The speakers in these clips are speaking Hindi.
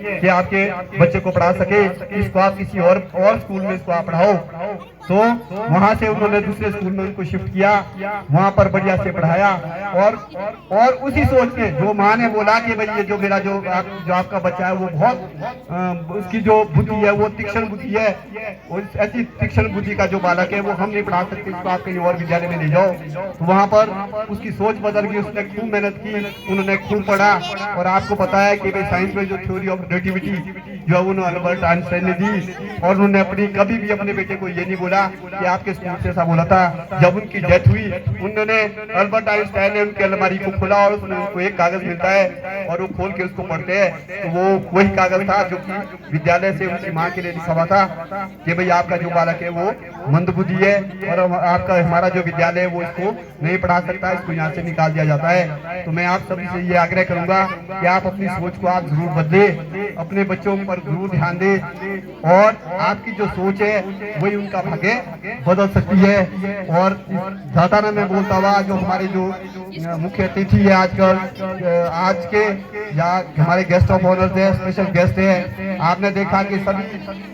कि आपके बच्चे को पढ़ा सके, इसको आप किसी और स्कूल में इसको आप पढ़ाओ। तो वहां से उन्होंने दूसरे स्कूल में उनको शिफ्ट किया, वहां पर बढ़िया से पढ़ाया। और उसी सोच में जो माँ ने बोला कि भाई ये जो मेरा जो आपका बच्चा है वो बहुत उसकी जो बुद्धि है वो तीक्ष्ण बुद्धि है, ऐसी तीक्ष्ण बुद्धि का जो बालक है वो हम नहीं पढ़ा सकते, इसको आप कहीं और विद्यालय में ले जाओ। तो वहां पर उसकी सोच बदल गई, उसने खूब मेहनत की, उन्होंने खूब पढ़ा। और आपको पता है कि भाई साइंस में जो थ्योरी ऑफ रिलेटिविटी जो उन्होंने अल्बर्ट आइंस्टाइन ने दी, और उन्होंने अपनी कभी भी अपने बेटे को ये नहीं बोला कि आपके स्कूल से ऐसा बोला था। जब उनकी डेथ हुई, उन्होंने अल्बर्ट आइंस्टाइन ने उनकी अलमारी को खोला और उसमें उनको एक कागज मिलता है और वो खोल के उसको पढ़ते हैं, तो वो वही कागज था जो कि विद्यालय से उनकी माँ के लिए लिखा हुआ था कि भाई आपका जो बालक है वो मंदबुद्धि है और आपका हमारा जो विद्यालय है वो इसको नहीं पढ़ा सकता, इसको यहाँ से निकाल दिया जाता है। तो मैं आप सभी से ये आग्रह करूंगा कि आप अपनी सोच को आप जरूर बदले, अपने बच्चों पर जरूर ध्यान दें, और आपकी जो सोच है वही उनका भाग्य बदल सकती है। और ज्यादा ना मैं बोलता हुआ, जो हमारे जो मुख्य अतिथि है आजकल आज के या हमारे गेस्ट ऑफ ऑनर्स है, स्पेशल गेस्ट है, आपने देखा कि सभी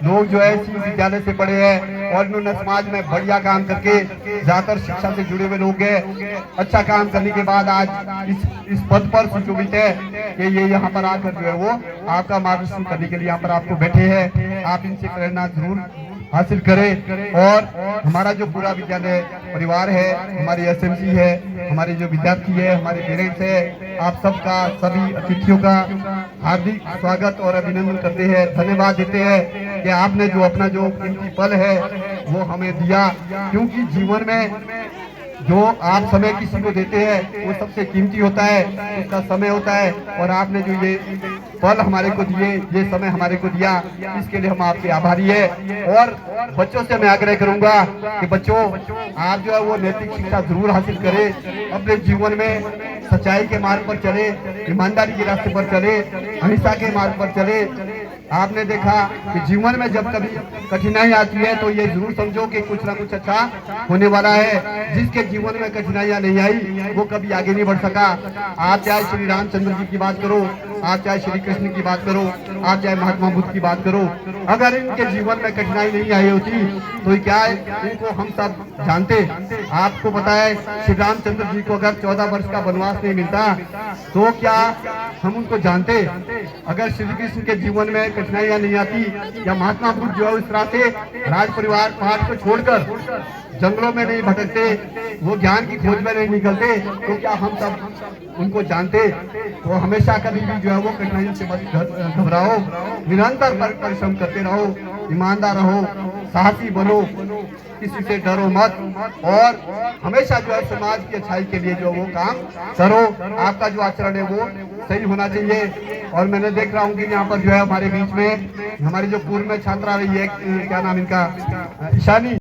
लोग जो है इसी विद्यालय से पढ़े हैं और इन्होंने समाज में बढ़िया काम करके ज्यादातर शिक्षा से जुड़े हुए लोग हैं। अच्छा काम करने के बाद आज इस पद पर सुशोभित है कि ये यहाँ पर आकर जो है वो आपका मार्गदर्शन करने के लिए यहाँ पर आपको बैठे हैं। आप इनसे प्रेरणा जरूर हासिल करें। और हमारा जो पूरा विद्यालय परिवार है, हमारी एसएमसी है, हमारे जो विद्यार्थी है, हमारे पेरेंट्स है, आप सबका, सभी अतिथियों का हार्दिक स्वागत और अभिनंदन करते हैं, धन्यवाद देते हैं कि आपने जो अपना जो कीमती पल है वो हमें दिया। क्योंकि जीवन में जो आप समय किसी को देते हैं वो सबसे कीमती होता है, उसका समय होता है। और आपने जो ये पल हमारे को दिए, ये समय हमारे को दिया, इसके लिए हम आपके आभारी है। और बच्चों से मैं आग्रह करूंगा कि बच्चों आप जो है वो नैतिक शिक्षा जरूर हासिल करें, अपने जीवन में सच्चाई के मार्ग पर चले, ईमानदारी के रास्ते पर चले, अहिंसा के मार्ग पर चले। आपने देखा कि जीवन में जब कभी कठिनाई आती है तो ये जरूर समझो कि कुछ ना कुछ अच्छा होने वाला है। जिसके जीवन में कठिनाइयां नहीं आई वो कभी आगे नहीं बढ़ सका। आप चाहे श्री रामचंद्र जी की बात करो, आप चाहे श्री कृष्ण की बात करो, आप चाहे महात्मा बुद्ध की बात करो, अगर इनके जीवन में कठिनाई नहीं आई होती तो क्या इनको हम सब जानते। आपको पता है श्री रामचंद्र जी को अगर 14 वर्ष का वनवास नहीं मिलता तो क्या हम उनको जानते। अगर श्री कृष्ण के जीवन में कठिनाइयां नहीं आती या महात्मा बुद्ध जो है इस तरह से राज परिवार पहाड़ को छोड़कर जंगलों में नहीं भटकते, वो ज्ञान की खोज में नहीं निकलते, तो क्या हम सब उनको जानते। तो हमेशा कभी भी जो है वो कठिनाइयों से मत घबराओ, निरंतर परिश्रम करते रहो, ईमानदार रहो, साहसी बनो, किसी से डरो मत, और हमेशा जो है समाज की अच्छाई के लिए जो वो काम करो। आपका जो आचरण है वो सही होना चाहिए। और मैंने देख रहा हूँ कि यहाँ पर जो है हमारे बीच में हमारी जो पूर्व में छात्रा रही है, क्या नाम इनका, ईशानी।